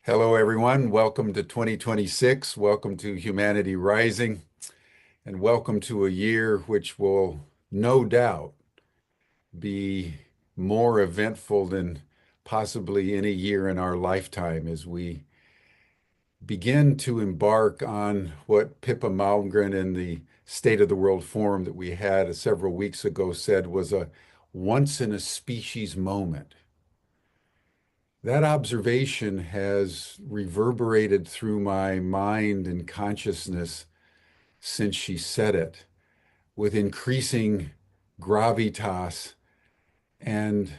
Hello, everyone. Welcome to 2026. Welcome to Humanity Rising, and welcome to a year which will no doubt be more eventful than possibly any year in our lifetime as we begin to embark on what Pippa Malmgren in the State of the World Forum that we had several weeks ago said was a once in a species moment. That observation has reverberated through my mind and consciousness since she said it, with increasing gravitas and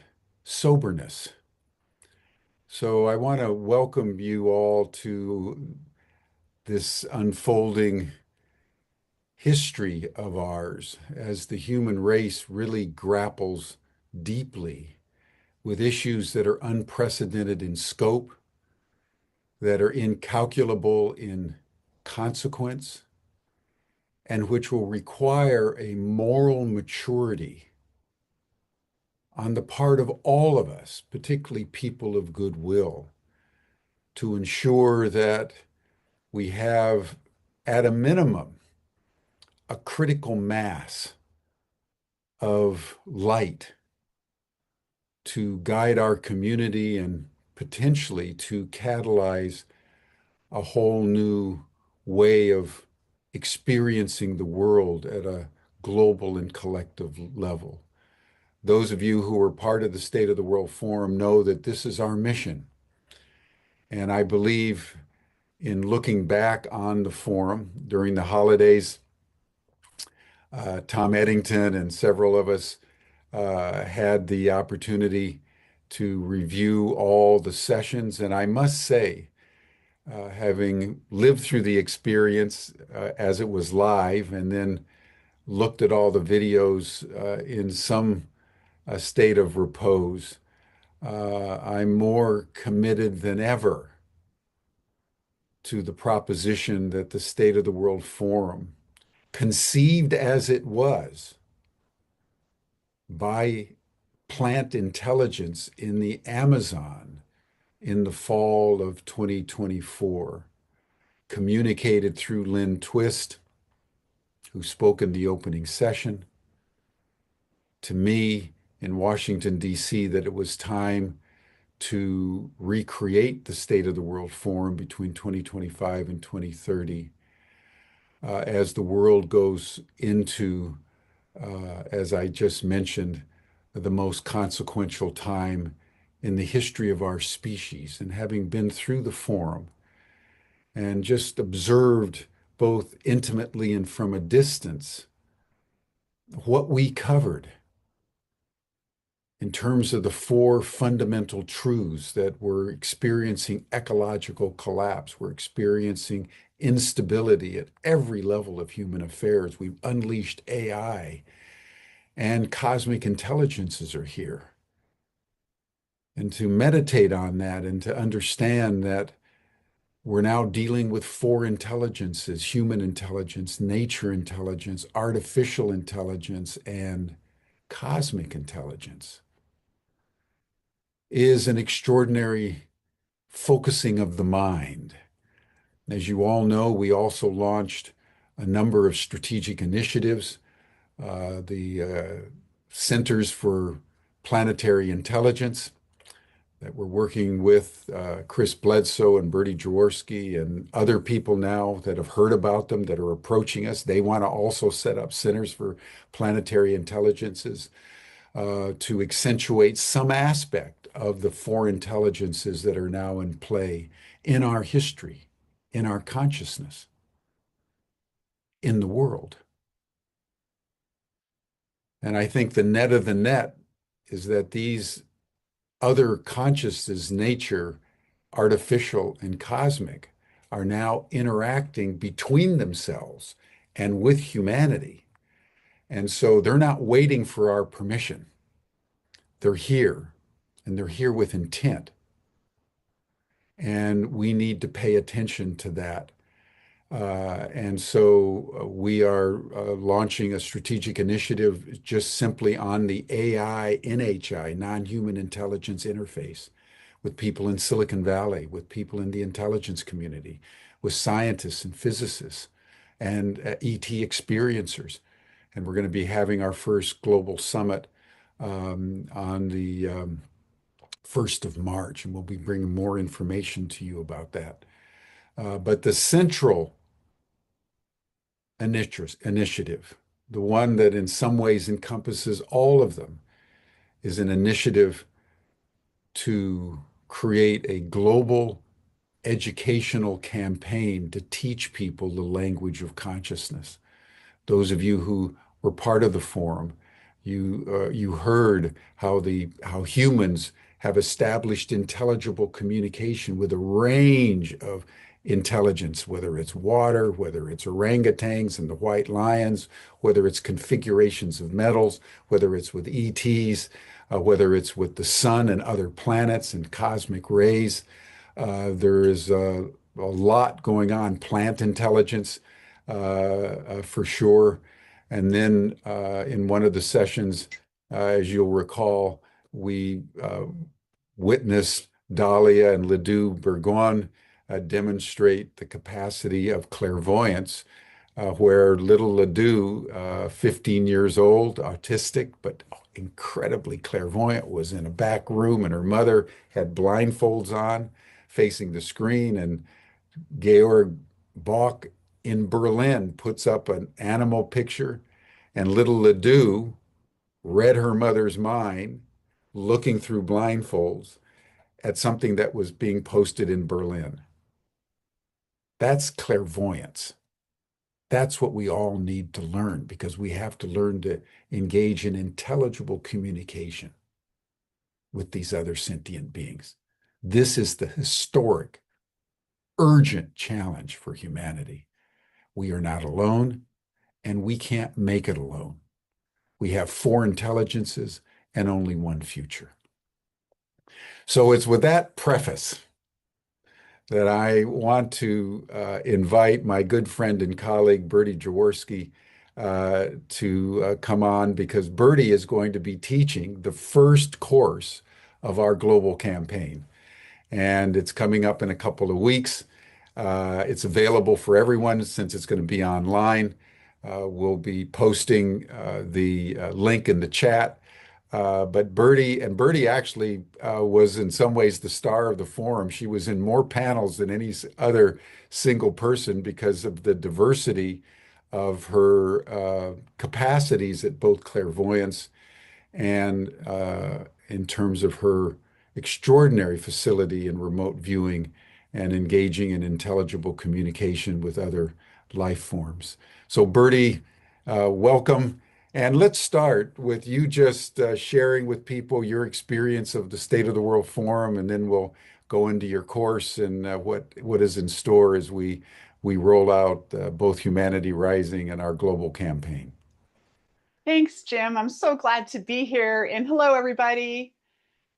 soberness. So I want to welcome you all to this unfolding history of ours as the human race really grapples deeply with issues that are unprecedented in scope, that are incalculable in consequence, and which will require a moral maturity on the part of all of us, particularly people of goodwill, to ensure that we have, at a minimum, a critical mass of light to guide our community and potentially to catalyze a whole new way of experiencing the world at a global and collective level. Those of you who are part of the State of the World Forum know that this is our mission. And I believe in looking back on the forum during the holidays, Tom Eddington and several of us had the opportunity to review all the sessions. And I must say, having lived through the experience as it was live and then looked at all the videos in some state of repose, I'm more committed than ever to the proposition that the State of the World Forum, conceived as it was by plant intelligence in the Amazon in the fall of 2024, communicated through Lynn Twist, who spoke in the opening session, to me in Washington, D.C., that it was time to recreate the State of the World Forum between 2025 and 2030 as the world goes into, as I just mentioned, the most consequential time in the history of our species. And having been through the forum and just observed both intimately and from a distance what we covered in terms of the four fundamental truths that we're experiencing ecological collapse, we're experiencing instability at every level of human affairs. We've unleashed AI and cosmic intelligences are here. And to meditate on that and to understand that we're now dealing with four intelligences: human intelligence, nature intelligence, artificial intelligence, and cosmic intelligence, is an extraordinary focusing of the mind. As you all know, we also launched a number of strategic initiatives, the Centers for Planetary Intelligence, that we're working with Chris Bledsoe and Birdie Jaworski and other people now that have heard about them that are approaching us. They want to also set up centers for planetary intelligences to accentuate some aspect of the four intelligences that are now in play in our history, in our consciousness, in the world. And I think the net of the net is that these other consciousnesses, nature, artificial, and cosmic, are now interacting between themselves and with humanity. And so they're not waiting for our permission. They're here, and they're here with intent. And we need to pay attention to that. And so we are launching a strategic initiative just simply on the AI NHI, non-human intelligence interface, with people in Silicon Valley, with people in the intelligence community, with scientists and physicists and ET experiencers. And we're going to be having our first global summit on the 1st of March, and we'll be bringing more information to you about that. But the central initiative, the one that in some ways encompasses all of them, is an initiative to create a global educational campaign to teach people the language of consciousness. Those of you who were part of the forum, you heard how humans have established intelligible communication with a range of intelligence, whether it's water, whether it's orangutans and the white lions, whether it's configurations of metals, whether it's with ETs, whether it's with the sun and other planets and cosmic rays. There is a lot going on, plant intelligence for sure. And then in one of the sessions, as you'll recall, we witnessed Dahlia and Ledoux Burgon demonstrate the capacity of clairvoyance, where little Ledoux, 15 years old, autistic, but incredibly clairvoyant, was in a back room and her mother had blindfolds on facing the screen. And Georg Bach in Berlin puts up an animal picture, and little Ledoux read her mother's mind, looking through blindfolds at something that was being posted in Berlin. That's clairvoyance. That's what we all need to learn, because we have to learn to engage in intelligible communication with these other sentient beings. This is the historic, urgent challenge for humanity. We are not alone, and we can't make it alone. We have 4 intelligences and only one future. So it's with that preface that I want to invite my good friend and colleague, Birdie Jaworski, to come on, because Birdie is going to be teaching the first course of our global campaign. And it's coming up in a couple of weeks. It's available for everyone since it's going to be online. We'll be posting the link in the chat. But Birdie actually was in some ways the star of the forum. She was in more panels than any other single person because of the diversity of her capacities at both clairvoyance and in terms of her extraordinary facility in remote viewing and engaging in intelligible communication with other life forms. So Birdie, welcome. And let's start with you just sharing with people your experience of the State of the World Forum, and then we'll go into your course and what is in store as we roll out both Humanity Rising and our global campaign. Thanks, Jim. I'm so glad to be here. And hello, everybody.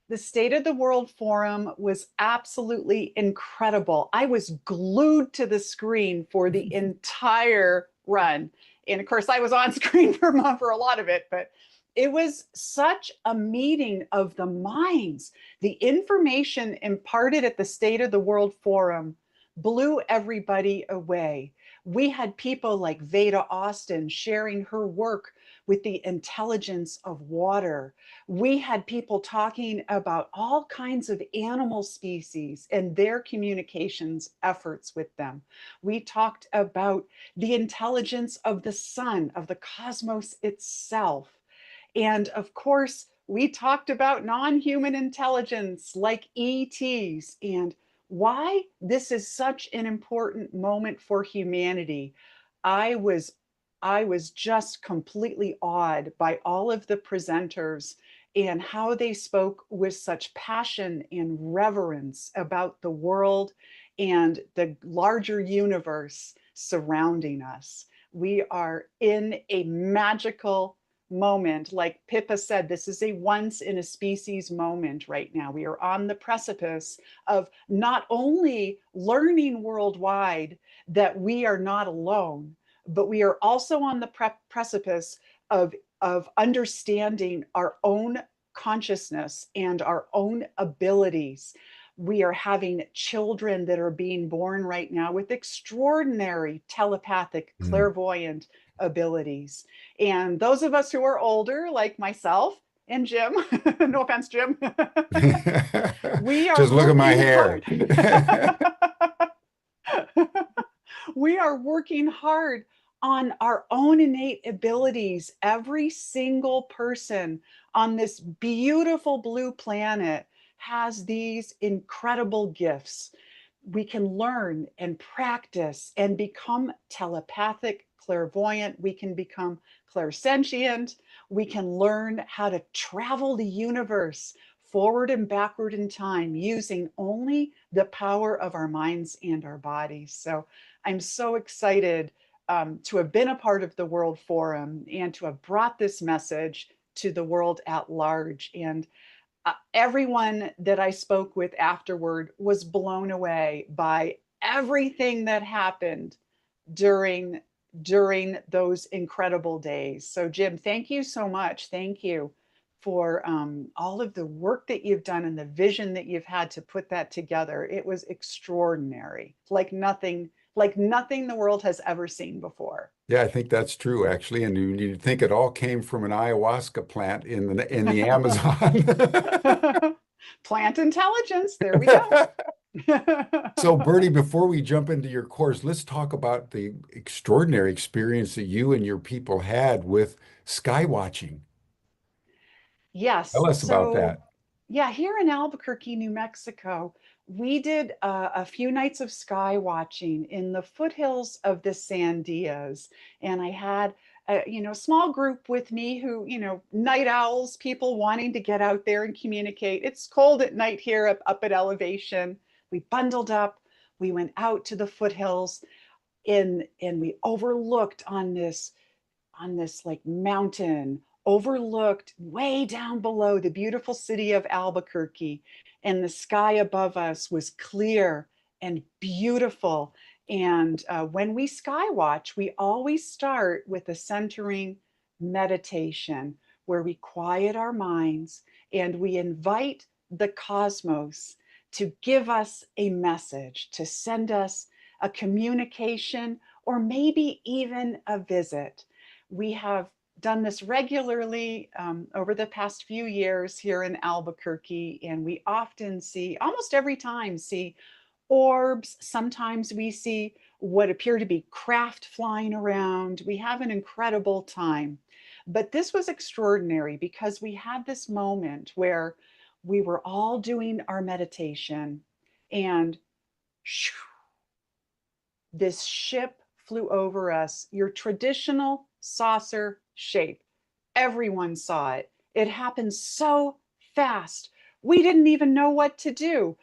The State of the World Forum was absolutely incredible. I was glued to the screen for the entire run. And of course, I was on screen for a lot of it, but it was such a meeting of the minds. The information imparted at the State of the World Forum blew everybody away. We had people like Veda Austin sharing her work with the intelligence of water. We had people talking about all kinds of animal species and their communications efforts with them. We talked about the intelligence of the sun, of the cosmos itself. And of course, we talked about non-human intelligence like ETs and why this is such an important moment for humanity. I was just completely awed by all of the presenters and how they spoke with such passion and reverence about the world and the larger universe surrounding us. We are in a magical moment. Like Pippa said, this is a once in a species moment right now. We are on the precipice of not only learning worldwide that we are not alone, but we are also on the precipice of understanding our own consciousness and our own abilities. We are having children that are being born right now with extraordinary telepathic, Mm. clairvoyant abilities. And those of us who are older, like myself and Jim, no offense, Jim, we are Just look at my working hair. hard. We are working hard on our own innate abilities. Every single person on this beautiful blue planet has these incredible gifts. We can learn and practice and become telepathic, clairvoyant. We can become clairsentient. We can learn how to travel the universe forward and backward in time using only the power of our minds and our bodies. So I'm so excited to have been a part of the World Forum and to have brought this message to the world at large. And everyone that I spoke with afterward was blown away by everything that happened during those incredible days. So Jim, thank you so much. Thank you for all of the work that you've done and the vision that you've had to put that together. It was extraordinary, like nothing the world has ever seen before. Yeah, I think that's true, actually. And you'd think it all came from an ayahuasca plant in the Amazon. Plant intelligence, there we go. So, Bertie, before we jump into your course, let's talk about the extraordinary experience that you and your people had with sky watching. Tell Yes. us about So, that. yeah, here in Albuquerque, New Mexico, we did a few nights of sky watching in the foothills of the Sandias. And I had a small group with me who, night owls, people wanting to get out there and communicate. It's cold at night here up at elevation. We bundled up, we went out to the foothills and we overlooked on this like mountain, overlooked way down below the beautiful city of Albuquerque, and the sky above us was clear and beautiful. And when we sky watch, we always start with a centering meditation where we quiet our minds and we invite the cosmos to give us a message, to send us a communication, or maybe even a visit. We have done this regularly over the past few years here in Albuquerque, and we often see, almost every time, see orbs. Sometimes we see what appear to be craft flying around. We have an incredible time. But this was extraordinary because we had this moment where we were all doing our meditation and shoo, this ship flew over us, your traditional saucer shape. Everyone saw it. It happened so fast. We didn't even know what to do.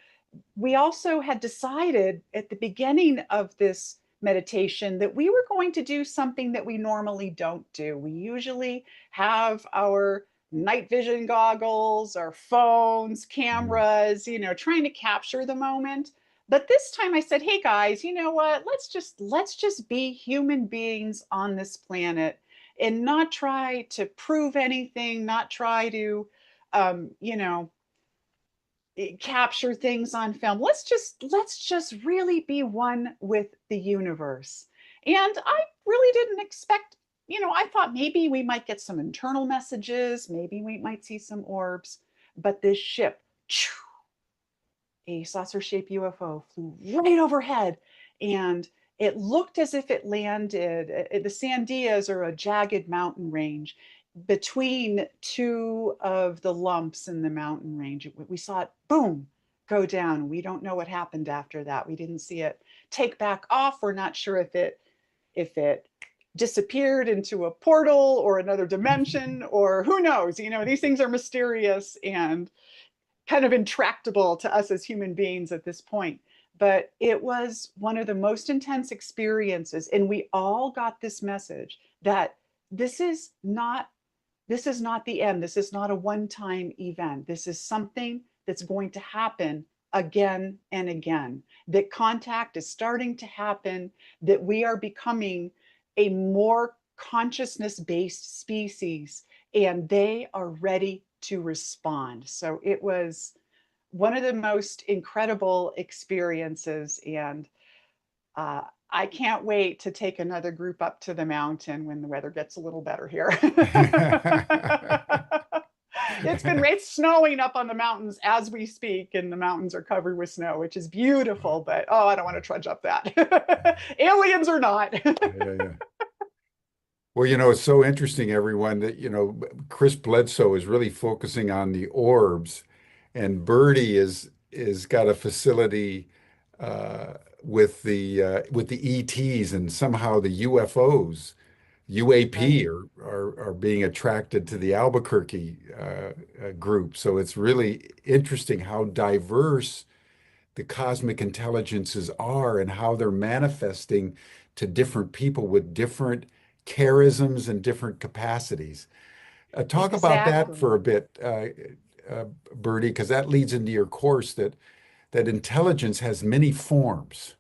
We also had decided at the beginning of this meditation that we were going to do something that we normally don't do. We usually have our night vision goggles, our phones, Mm. cameras, trying to capture the moment. But this time I said, "Hey guys, you know what? Let's just be human beings on this planet and not try to prove anything, not try to um, you know, capture things on film. Let's just really be one with the universe." And I really didn't expect, I thought maybe we might get some internal messages, maybe we might see some orbs, but this ship, a saucer-shaped UFO, flew right overhead, and it looked as if it landed. The Sandias are a jagged mountain range between two of the lumps in the mountain range. We saw it, boom, go down. We don't know what happened after that. We didn't see it take back off. We're not sure if it disappeared into a portal or another dimension, or who knows. These things are mysterious and kind of intractable to us as human beings at this point. But it was one of the most intense experiences. And we all got this message that this is not this is not the end. This is not a one-time event. This is something that's going to happen again and again. That contact is starting to happen, that we are becoming a more consciousness-based species, and they are ready to respond. So it was one of the most incredible experiences. And I can't wait to take another group up to the mountain when the weather gets a little better here. It's snowing up on the mountains as we speak, and the mountains are covered with snow, which is beautiful. But oh, I don't want to trudge up that. Aliens or not. Yeah, yeah. Well, it's so interesting, everyone, that, Chris Bledsoe is really focusing on the orbs, and Birdie is got a facility with the ETs, and somehow the UFOs, UAP, Right. are being attracted to the Albuquerque group. So it's really interesting how diverse the cosmic intelligences are and how they're manifesting to different people with different charisms and different capacities. Talk about that for a Exactly. bit, uh, Bertie, because that leads into your course that intelligence has many forms.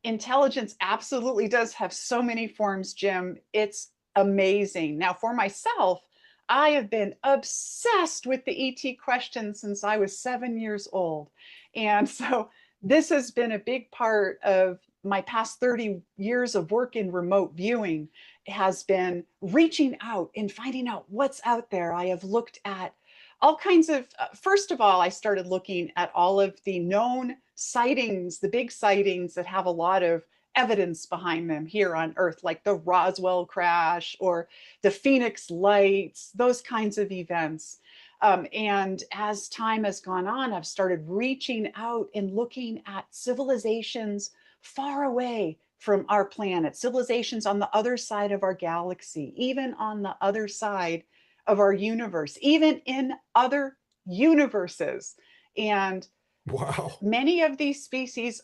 Intelligence absolutely does have so many forms, Jim. It's amazing. Now, for myself, I have been obsessed with the ET question since I was 7 years old. And so this has been a big part of my past 30 years of work in remote viewing. It has been reaching out and finding out what's out there. I have looked at all kinds of, first of all, I started looking at all of the known sightings, the big sightings that have a lot of evidence behind them here on Earth, like the Roswell crash or the Phoenix lights, those kinds of events. And as time has gone on, I've started reaching out and looking at civilizations far away from our planet, civilizations on the other side of our galaxy, even on the other side of our universe, even in other universes. And Wow. many of these species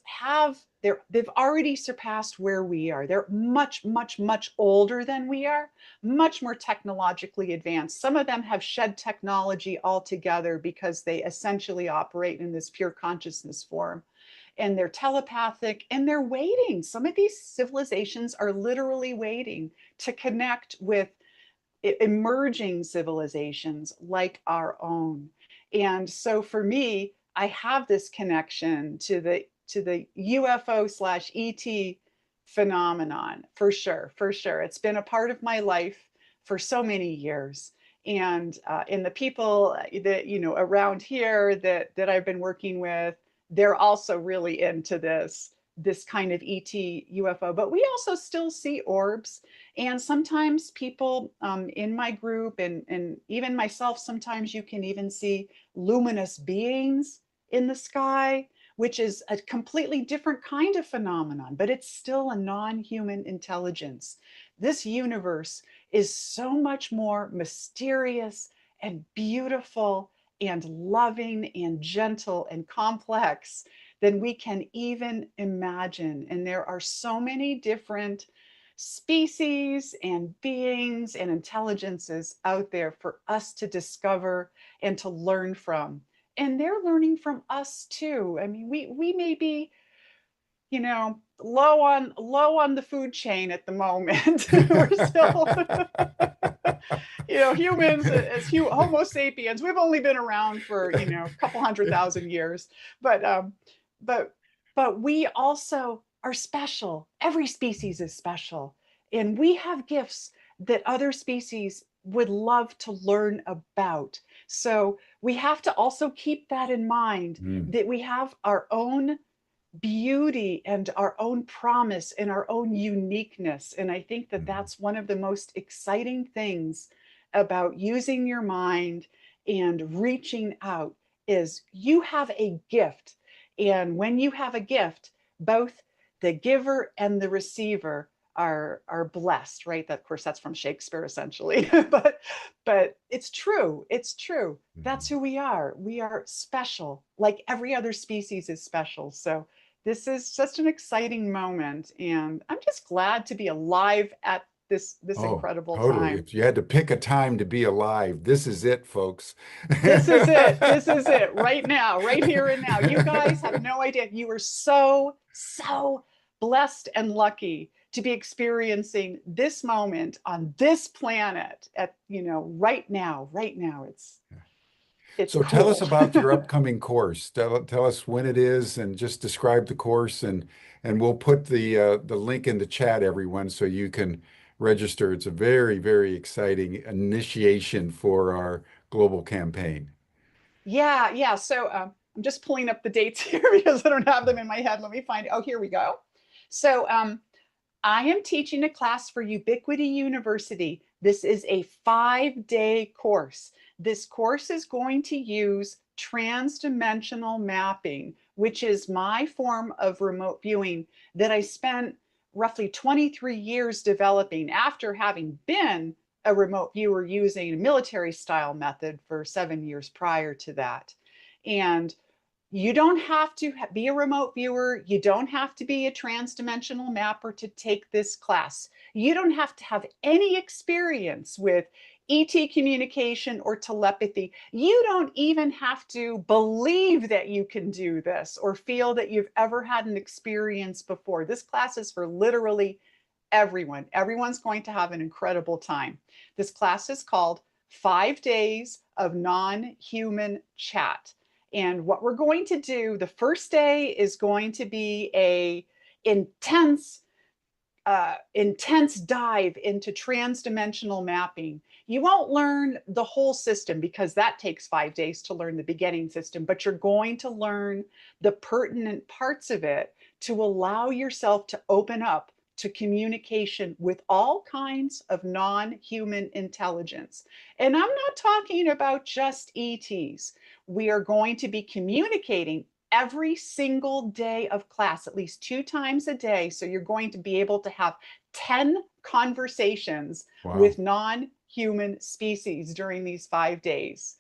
they've already surpassed where we are. They're much, much, much older than we are, much more technologically advanced. Some of them have shed technology altogether because they essentially operate in this pure consciousness form, and they're telepathic and they're waiting. Some of these civilizations are literally waiting to connect with emerging civilizations like our own. And so for me, I have this connection to the UFO slash ET phenomenon, for sure, for sure. It's been a part of my life for so many years. And the people that around here that I've been working with, they're also really into this kind of ET UFO. But we also still see orbs, and sometimes people in my group, and even myself, sometimes you can even see luminous beings in the sky, which is a completely different kind of phenomenon, but it's still a non human intelligence. This universe is so much more mysterious and beautiful and loving and gentle and complex than we can even imagine. And there are so many different species and beings and intelligences out there for us to discover and to learn from. And they're learning from us too. I mean, we may be, low on the food chain at the moment. We're still, humans as Homo sapiens. We've only been around for a couple 100,000 years, but but but we also are special. Every species is special, and we have gifts that other species would love to learn about. So we have to also keep that in mind, Mm, that we have our own beauty and our own promise and our own uniqueness. And I think that mm, that's one of the most exciting things about using your mind and reaching out, is you have a gift. And when you have a gift, both the giver and the receiver are blessed, right? That, of course, that's from Shakespeare essentially. But it's true. It's true. That's mm. who we are. We are special, like every other species is special. So this is just an exciting moment, and I'm just glad to be alive at this Oh, incredible totally. time. If you had to pick a time to be alive, this is it, folks. This is it. This is it right now, right here and now. You guys have no idea. You are so blessed and lucky to be experiencing this moment on this planet at, right now, right now. It's It's So tell us cool. about your upcoming course. Tell us when it is and just describe the course and we'll put the link in the chat, everyone, so you can register. It's a very, very exciting initiation for our global campaign. Yeah, yeah. So I'm just pulling up the dates here because I don't have them in my head. Let me find. Oh, here we go. So I am teaching a class for Ubiquity University. This is a 5-day course. This course is going to use transdimensional mapping, which is my form of remote viewing that I spent roughly 23 years developing after having been a remote viewer using a military style method for 7 years prior to that. And you don't have to be a remote viewer. You don't have to be a transdimensional mapper to take this class. You don't have to have any experience with ET communication or telepathy. You don't even have to believe that you can do this or feel that you've ever had an experience before. This class is for literally everyone. Everyone's going to have an incredible time. This class is called 5 Days of Non-Human Chat. And what we're going to do, the first day is going to be a intense dive into transdimensional mapping. You won't learn the whole system because that takes 5 days to learn the beginning system, but you're going to learn the pertinent parts of it to allow yourself to open up to communication with all kinds of non-human intelligence. And I'm not talking about just ETs. We are going to be communicating every single day of class, at least 2 times a day. So you're going to be able to have 10 conversations Wow. with non-human species during these 5 days.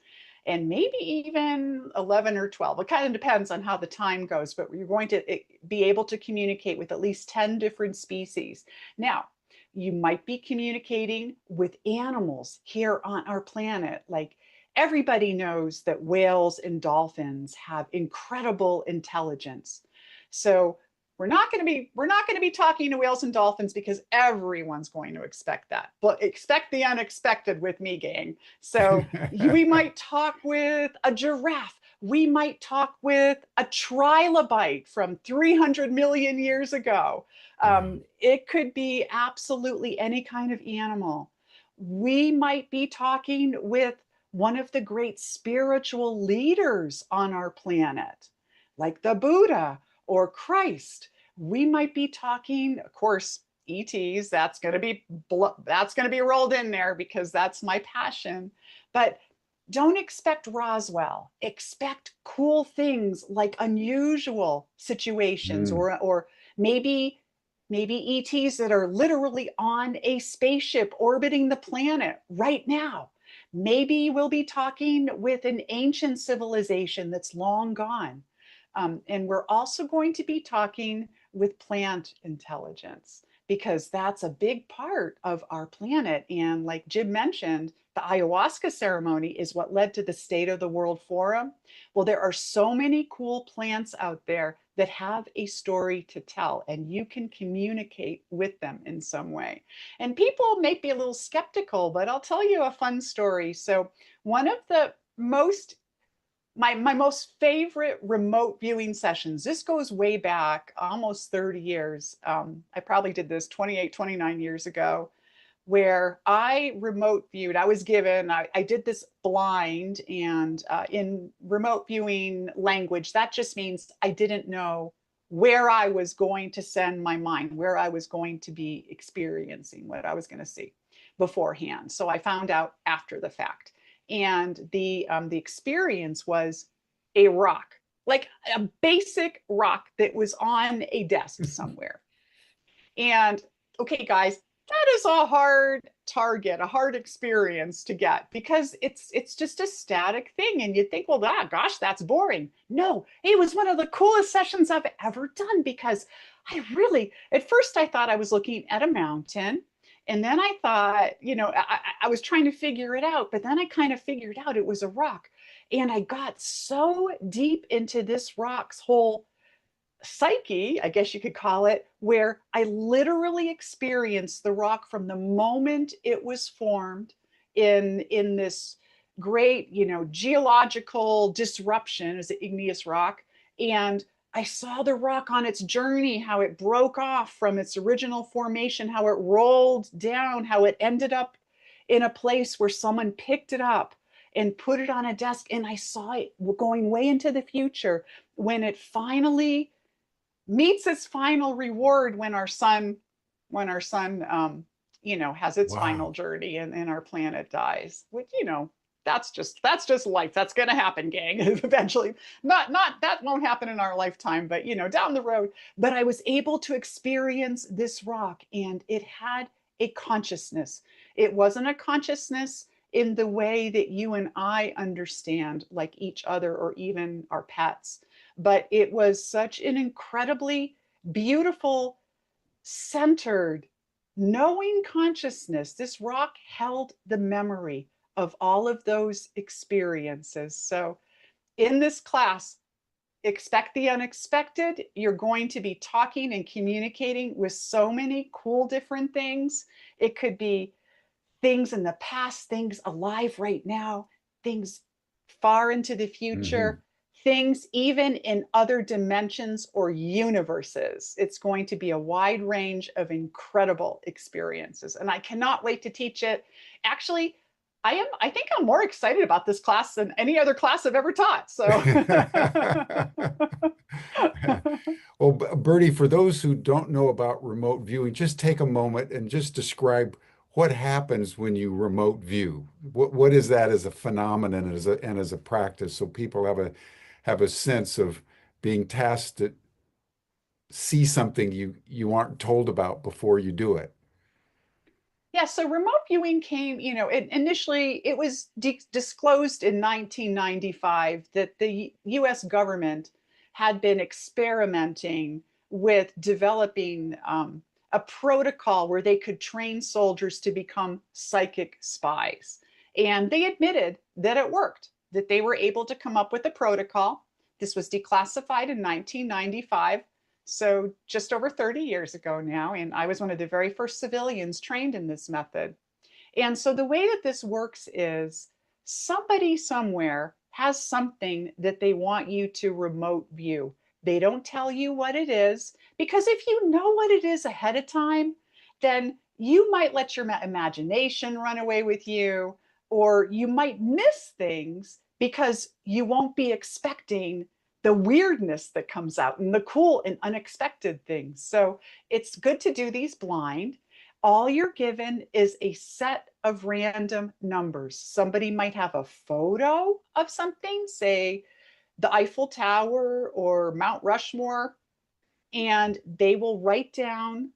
And maybe even 11 or 12. It kind of depends on how the time goes, but you're going to be able to communicate with at least 10 different species. Now, you might be communicating with animals here on our planet, like everybody knows that whales and dolphins have incredible intelligence. So we're not going to be talking to whales and dolphins because everyone's going to expect that. But expect the unexpected with me, gang. So we might talk with a giraffe. We might talk with a trilobite from 300 million years ago. Wow. It could be absolutely any kind of animal. We might be talking with one of the great spiritual leaders on our planet, like the Buddha or Christ. We might be talking, of course, ETs. That's going to be rolled in there because that's my passion. But don't expect Roswell. Expect cool things like unusual situations, Mm. or maybe ETs that are literally on a spaceship orbiting the planet right now. Maybe we'll be talking with an ancient civilization that's long gone. And we're also going to be talking with plant intelligence because that's a big part of our planet. And like Jim mentioned, the ayahuasca ceremony is what led to the State of the World Forum. Well, there are so many cool plants out there that have a story to tell, and you can communicate with them in some way. And people may be a little skeptical, but I'll tell you a fun story. So, one of the most my most favorite remote viewing sessions, this goes way back almost 30 years. I probably did this 28, 29 years ago, where I remote viewed. I did this blind, and in remote viewing language, that just means I didn't know where I was going to send my mind, where I was going to be experiencing, what I was going to see beforehand. So I found out after the fact. And the experience was a rock, like a basic rock that was on a desk somewhere. And okay, guys, that is a hard target, a hard experience to get because it's just a static thing. And you think, well, gosh, that's boring. No, it was one of the coolest sessions I've ever done because at first I thought I was looking at a mountain. And then I thought, I was trying to figure it out, but then I kind of figured out it was a rock. And I got so deep into this rock's whole psyche, I guess you could call it, where I literally experienced the rock from the moment it was formed in this great, geological disruption as an igneous rock. And I saw the rock on its journey, how it broke off from its original formation, how it rolled down, how it ended up in a place where someone picked it up and put it on a desk. And I saw it going way into the future when it finally meets its final reward when our sun has its final Wow. journey and our planet dies. Which, that's just life. That's going to happen, gang. Eventually. Not that won't happen in our lifetime, but down the road. But I was able to experience this rock, and it had a consciousness. It wasn't a consciousness in the way that you and I understand, like each other or even our pets, but it was such an incredibly beautiful, centered, knowing consciousness. This rock held the memory of all of those experiences. So, in this class, expect the unexpected. You're going to be talking and communicating with so many cool different things. It could be things in the past, things alive right now, things far into the Hmm. future, things even in other dimensions or universes. It's going to be a wide range of incredible experiences. And I cannot wait to teach it. Actually, I think I'm more excited about this class than any other class I've ever taught. So Well, Bertie, for those who don't know about remote viewing, just take a moment and just describe what happens when you remote view. What is that as a phenomenon and as a practice, so people have a sense of being tasked to see something you aren't told about before you do it. yeah, so remote viewing came, initially it was disclosed in 1995 that the US government had been experimenting with developing a protocol where they could train soldiers to become psychic spies. And they admitted that it worked, that they were able to come up with a protocol. This was declassified in 1995, so just over 30 years ago now. And I was one of the very first civilians trained in this method. And so the way that this works is somebody somewhere has something that they want you to remote view. They don't tell you what it is, because if you know what it is ahead of time, then you might let your imagination run away with you, or you might miss things because you won't be expecting the weirdness that comes out and the cool and unexpected things. So it's good to do these blind. All you're given is a set of random numbers. Somebody might have a photo of something, say the Eiffel Tower or Mount Rushmore, and they will write down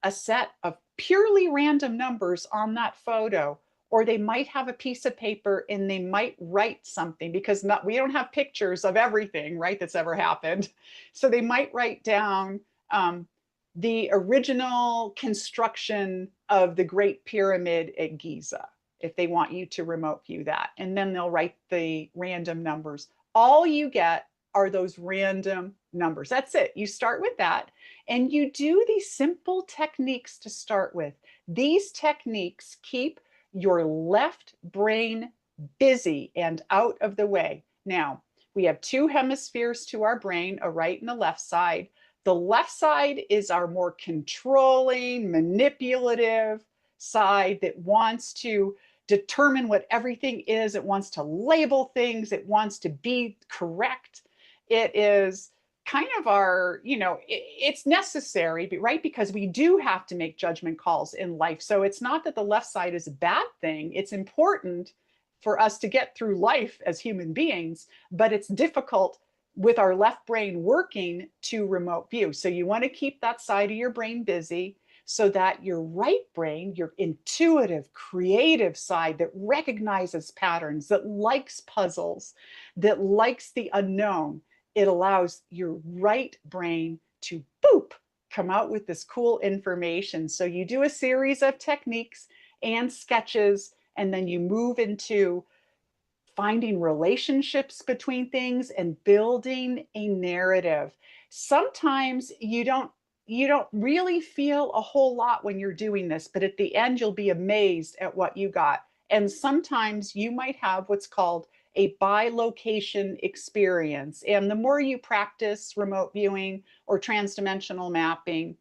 a set of purely random numbers on that photo. Or they might have a piece of paper and they might write something, because we don't have pictures of everything, right, that's ever happened. So they might write down the original construction of the Great Pyramid at Giza, if they want you to remote view that. And then they'll write the random numbers. All you get are those random numbers. That's it. You start with that, and you do these simple techniques to start with. These techniques keep your left brain busy and out of the way. Now, we have two hemispheres to our brain, a right and a left side. The left side is our more controlling, manipulative side that wants to determine what everything is. It wants to label things. It wants to be correct. It is kind of it's necessary, right? Because we do have to make judgment calls in life. So it's not that the left side is a bad thing. It's important for us to get through life as human beings, but it's difficult with our left brain working to remote view. So you want to keep that side of your brain busy so that your right brain, your intuitive, creative side that recognizes patterns, that likes puzzles, that likes the unknown, it allows your right brain to boop, come out with this cool information. So you do a series of techniques and sketches, and then you move into finding relationships between things and building a narrative. Sometimes you don't really feel a whole lot when you're doing this, but at the end you'll be amazed at what you got. And sometimes you might have what's called a bilocation experience. And the more you practice remote viewing or transdimensional mapping,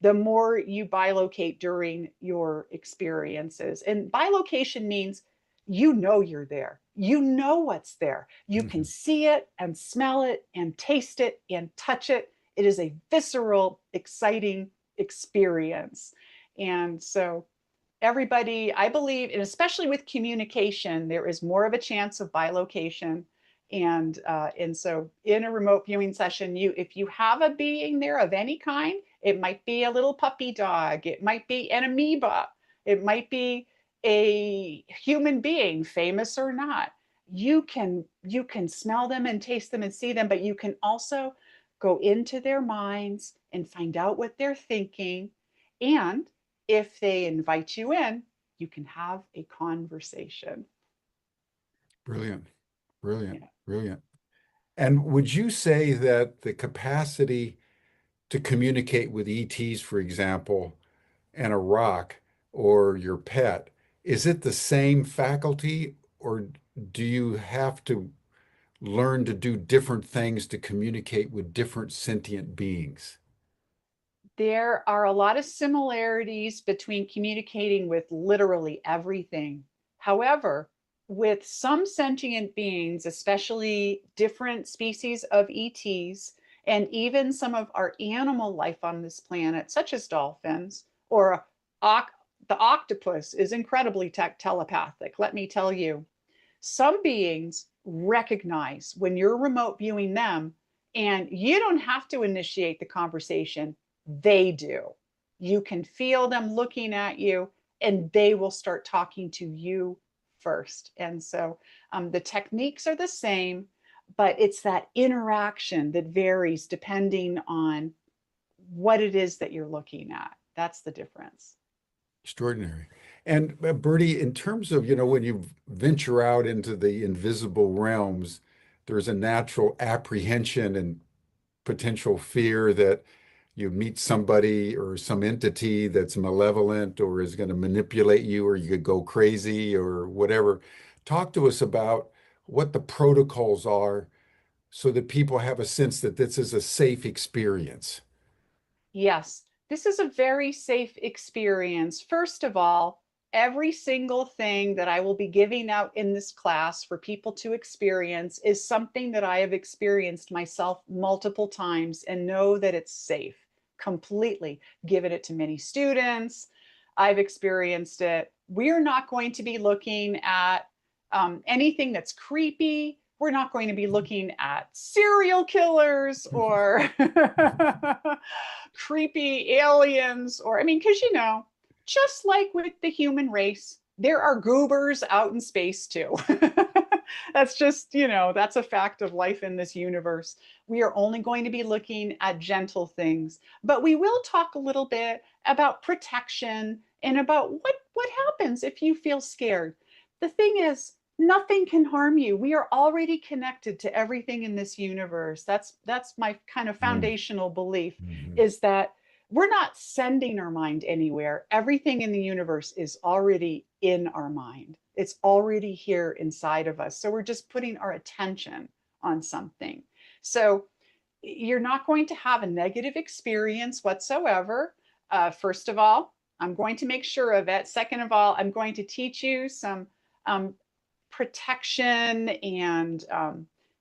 the more you bilocate during your experiences. And bilocation means you know you're there. You know what's there. You can Mhm. see it and smell it and taste it and touch it. It is a visceral, exciting experience. And so everybody, I believe, and especially with communication, there is more of a chance of bilocation. And so in a remote viewing session, if you have a being there of any kind, it might be a little puppy dog, it might be an amoeba, it might be a human being, famous or not. You can smell them and taste them and see them, but you can also go into their minds and find out what they're thinking. And if they invite you in, you can have a conversation. Brilliant, brilliant, Yeah. brilliant. And would you say that the capacity to communicate with ETs, for example, and a rock or your pet, is it the same faculty, or do you have to learn to do different things to communicate with different sentient beings? There are a lot of similarities between communicating with literally everything. However, with some sentient beings, especially different species of ETs, and even some of our animal life on this planet, such as dolphins, or the octopus is incredibly telepathic, let me tell you. Some beings recognize when you're remote viewing them, and you don't have to initiate the conversation, they do. You can feel them looking at you, and they will start talking to you first. And so the techniques are the same, but it's that interaction that varies depending on what it is that you're looking at. That's the difference. Extraordinary. And Bertie, in terms of, when you venture out into the invisible realms, there's a natural apprehension and potential fear that you meet somebody or some entity that's malevolent or is going to manipulate you, or you could go crazy or whatever. Talk to us about what the protocols are so that people have a sense that this is a safe experience. Yes, this is a very safe experience. First of all, every single thing that I will be giving out in this class for people to experience is something that I have experienced myself multiple times and know that it's safe completely. Given it to many students. I've experienced it. We're not going to be looking at anything that's creepy. We're not going to be looking at serial killers or creepy aliens, or I mean, because just like with the human race, there are goobers out in space too. That's just, that's a fact of life in this universe. We are only going to be looking at gentle things, but we will talk a little bit about protection and about what happens if you feel scared. The thing is, nothing can harm you. We are already connected to everything in this universe. That's my kind of Mm, foundational belief, mhm. is that we're not sending our mind anywhere. Everything in the universe is already in our mind. It's already here inside of us. So we're just putting our attention on something. So you're not going to have a negative experience whatsoever. First of all, I'm going to make sure of it. Second of all, I'm going to teach you some um, protection and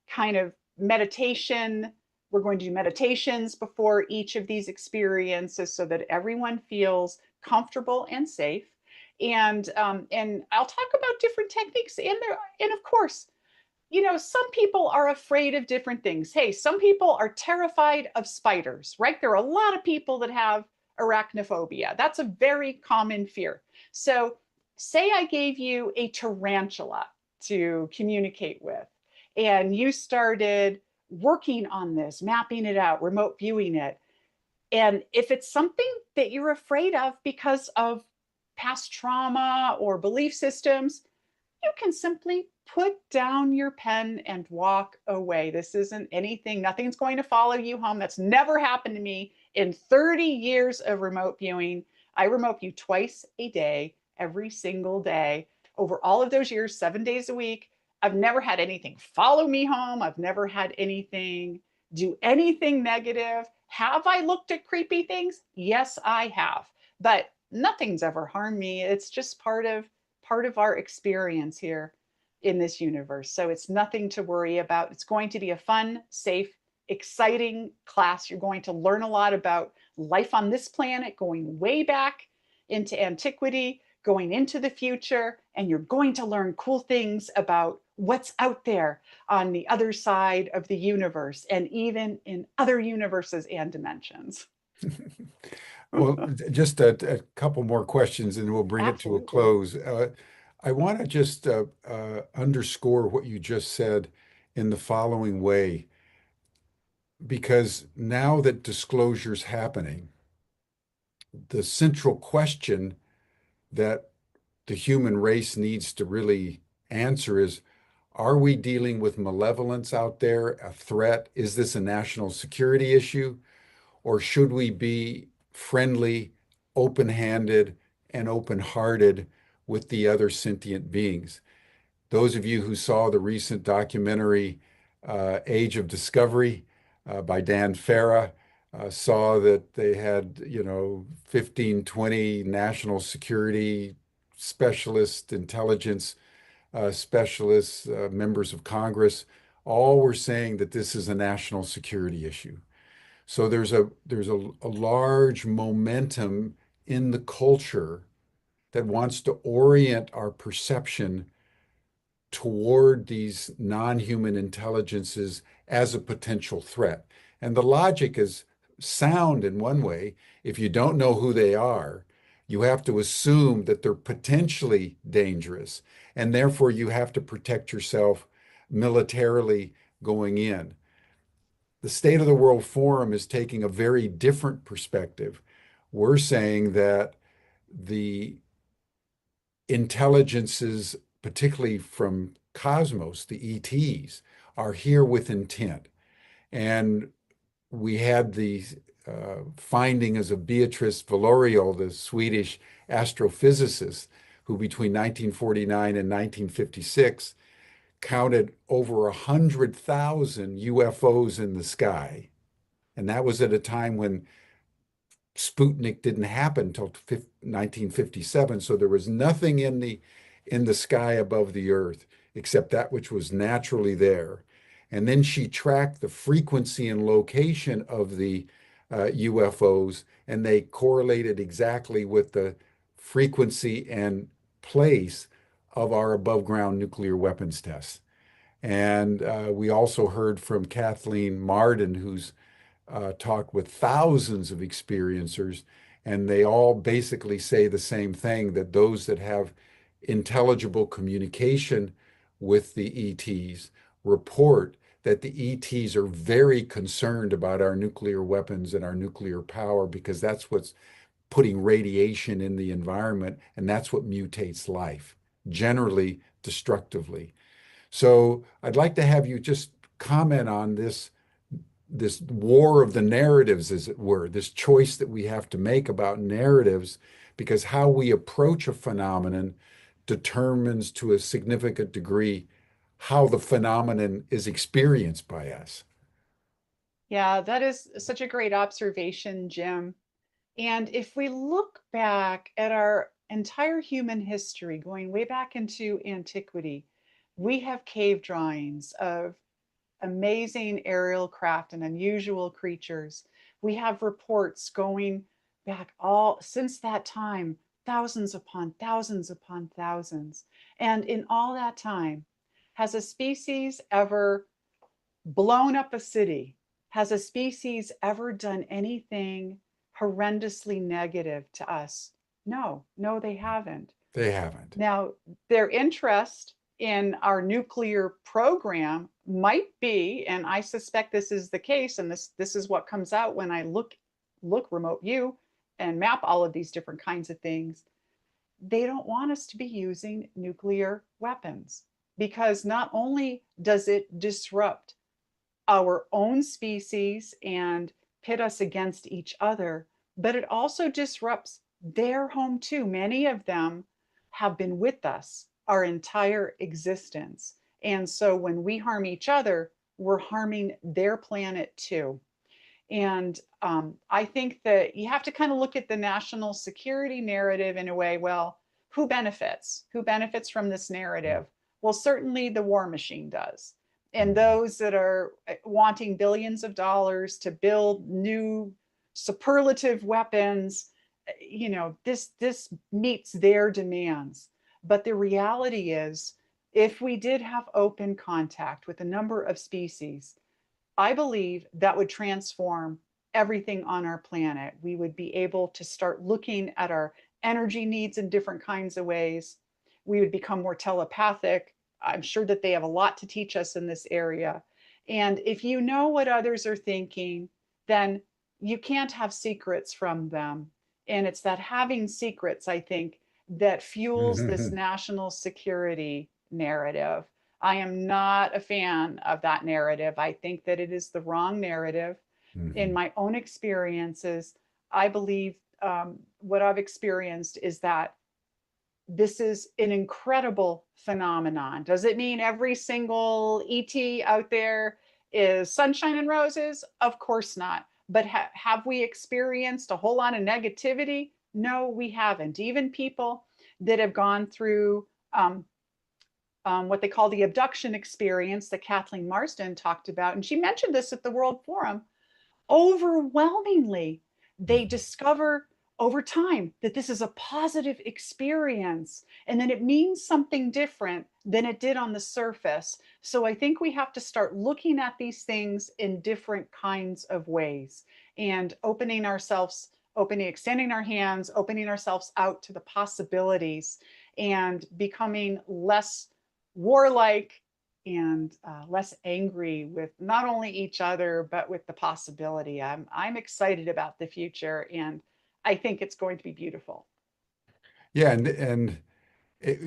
kind of meditation. We're going to do meditations before each of these experiences so that everyone feels comfortable and safe. And I'll talk about different techniques in there. And of course, some people are afraid of different things. Hey, some people are terrified of spiders, right? There are a lot of people that have arachnophobia. That's a very common fear. So, say I gave you a tarantula to communicate with, and you started working on this, mapping it out, remote viewing it. And if it's something that you're afraid of because of past trauma or belief systems, you can simply put down your pen and walk away. This isn't anything, nothing's going to follow you home. That's never happened to me in 30 years of remote viewing. I remote view twice a day, every single day. over all of those years, 7 days a week. I've never had anything follow me home. I've never had anything do anything negative. Have I looked at creepy things? Yes, I have. But nothing's ever harmed me. It's just part of our experience here in this universe. So it's nothing to worry about. It's going to be a fun, safe, exciting class. You're going to learn a lot about life on this planet, going way back into antiquity, going into the future, and you're going to learn cool things about what's out there on the other side of the universe and even in other universes and dimensions. Well, just a couple more questions and we'll bring it to a Absolutely. close. I want to just underscore what you just said in the following way, because now that disclosure's happening, the central question that the human race needs to really answer is, are we dealing with malevolence out there, a threat? Is this a national security issue? Or should we be friendly, open-handed, and open-hearted with the other sentient beings? Those of you who saw the recent documentary Age of Discovery by Dan Farah saw that they had, 15, 20 national security specialists, intelligence specialists, members of Congress, all were saying that this is a national security issue. So there's a large momentum in the culture that wants to orient our perception toward these non-human intelligences as a potential threat. And the logic is sound in one way. If you don't know who they are, you have to assume that they're potentially dangerous, and therefore you have to protect yourself militarily going in. The State of the World Forum is taking a very different perspective. We're saying that the intelligences, particularly from cosmos, the ETs, are here with intent. And we had the findings of Beatrice Valoriol, the Swedish astrophysicist, who between 1949 and 1956 counted over 100,000 UFOs in the sky. And that was at a time when Sputnik didn't happen until 1957. So there was nothing in the sky above the earth except that which was naturally there. And then she tracked the frequency and location of the UFOs, and they correlated exactly with the frequency and place of our above ground nuclear weapons tests. And we also heard from Kathleen Marden, who's talked with thousands of experiencers, and they all basically say the same thing, that those that have intelligible communication with the ETs report that the ETs are very concerned about our nuclear weapons and our nuclear power, because that's what's putting radiation in the environment, and that's what mutates life, generally destructively. So I'd like to have you just comment on this war of the narratives, as it were, this choice that we have to make about narratives, because how we approach a phenomenon determines to a significant degree how the phenomenon is experienced by us. Yeah, that is such a great observation, Jim. And if we look back at our entire human history, going way back into antiquity, we have cave drawings of amazing aerial craft and unusual creatures. We have reports going back all since that time, thousands upon thousands upon thousands. And in all that time, has a species ever blown up a city? Has a species ever done anything horrendously negative to us? No, no, they haven't. They haven't. Now, their interest in our nuclear program might be, and I suspect this is the case, and this is what comes out when I look remote view and map all of these different kinds of things. They don't want us to be using nuclear weapons, because not only does it disrupt our own species and pit us against each other, but it also disrupts their home too. Many of them have been with us our entire existence. And so when we harm each other, we're harming their planet too. And I think that you have to kind of look at the national security narrative in a way, well, who benefits? Who benefits from this narrative? Well, certainly the war machine does. And those that are wanting billions of dollars to build new superlative weapons, this meets their demands. But the reality is, if we did have open contact with a number of species, I believe that would transform everything on our planet. We would be able to start looking at our energy needs in different kinds of ways. We would become more telepathic. I'm sure that they have a lot to teach us in this area. And if you know what others are thinking, then you can't have secrets from them. And it's that having secrets, I think, that fuels this Mhm. national security narrative. I am not a fan of that narrative. I think that it is the wrong narrative. In Mhm. my own experiences, I believe what I've experienced is that this is an incredible phenomenon. Does it mean every single ET out there is sunshine and roses? Of course not. But have we experienced a whole lot of negativity? No, we haven't. Even people that have gone through what they call the abduction experience that Kathleen Marsden talked about. And she mentioned this at the World Forum. Overwhelmingly, they discover over time that this is a positive experience and then it means something different than it did on the surface. So I think we have to start looking at these things in different kinds of ways and extending our hands, opening ourselves out to the possibilities and becoming less warlike and less angry with not only each other but with the possibility. I'm excited about the future, and I think it's going to be beautiful. Yeah,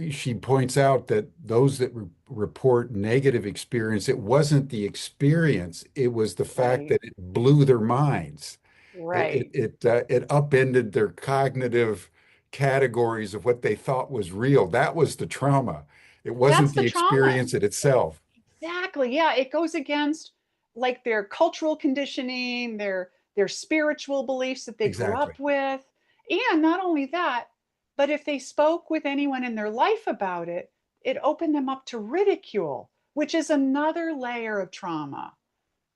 she points out that those that report negative experience, it wasn't the experience, it was the fact Right, that it blew their minds. right. It upended their cognitive categories of what they thought was real. That was the trauma. It wasn't That's the the trauma. experience in itself. Exactly. Yeah, it goes against like their cultural conditioning, their spiritual beliefs that they grew Exactly. up with. And not only that, but if they spoke with anyone in their life about it, it opened them up to ridicule, which is another layer of trauma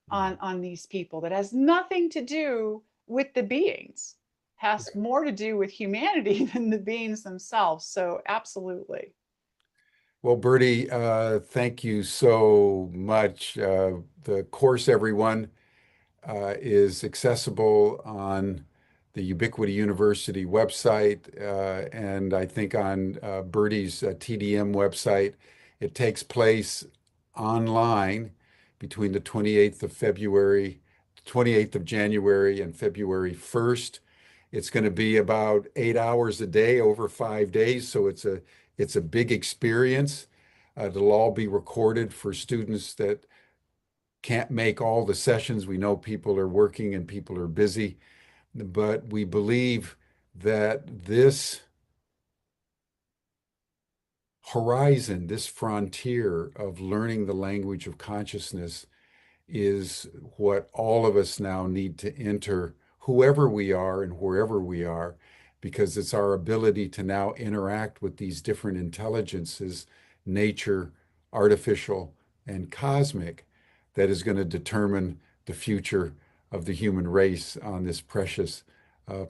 on these people that has nothing to do with the beings, has more to do with humanity than the beings themselves. So absolutely. Well, Bertie, thank you so much. The course, everyone, is accessible on the Ubiquity University website, and I think on Birdie's TDM website. It takes place online between the 28th of January and February 1st. It's going to be about 8 hours a day over 5 days, so it's a big experience. It'll all be recorded for students that can't make all the sessions. We know people are working and people are busy, but we believe that this horizon, this frontier of learning the language of consciousness is what all of us now need to enter, whoever we are and wherever we are, because it's our ability to now interact with these different intelligences, nature, artificial, and cosmic, that is going to determine the future of the human race on this precious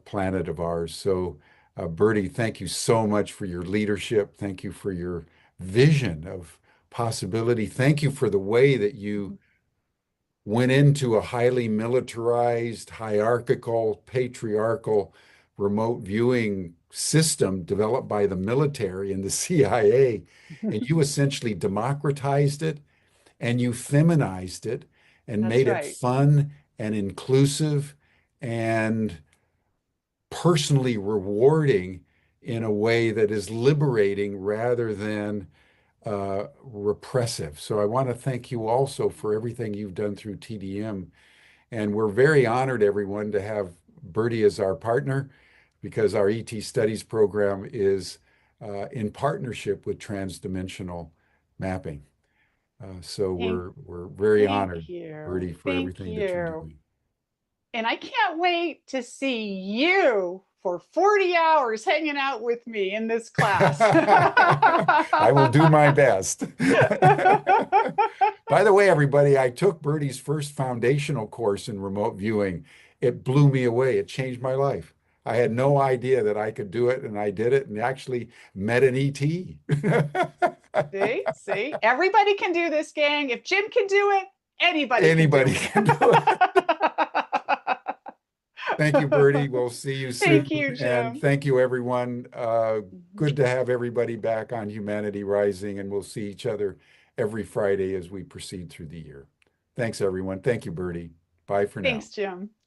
planet of ours. So, Bertie, thank you so much for your leadership. Thank you for your vision of possibility. Thank you for the way that you went into a highly militarized, hierarchical, patriarchal remote viewing system developed by the military and the CIA, and you essentially democratized it and you feminized it and That's made it right. fun and inclusive and personally rewarding in a way that is liberating rather than repressive. So I want to thank you also for everything you've done through TDM. And we're very honored, everyone, to have Bertie as our partner because our ET Studies program is in partnership with transdimensional mapping. So Thank, we're very thank honored, you. Birdie, for Thank everything that you're you. doing. And I can't wait to see you for 40 hours hanging out with me in this class. I will do my best. By the way, everybody, I took Birdie's first foundational course in remote viewing. It blew me away. It changed my life. I had no idea that I could do it, and I did it and actually met an ET. See, everybody can do this, gang. If Jim can do it, anybody can do Anybody it. can do it. Thank you, Birdie. We'll see you soon. Thank you, And Jim. thank you, everyone. Good to have everybody back on Humanity Rising, and we'll see each other every Friday as we proceed through the year. Thanks, everyone. Thank you, Birdie. Bye for now. Thanks, Jim.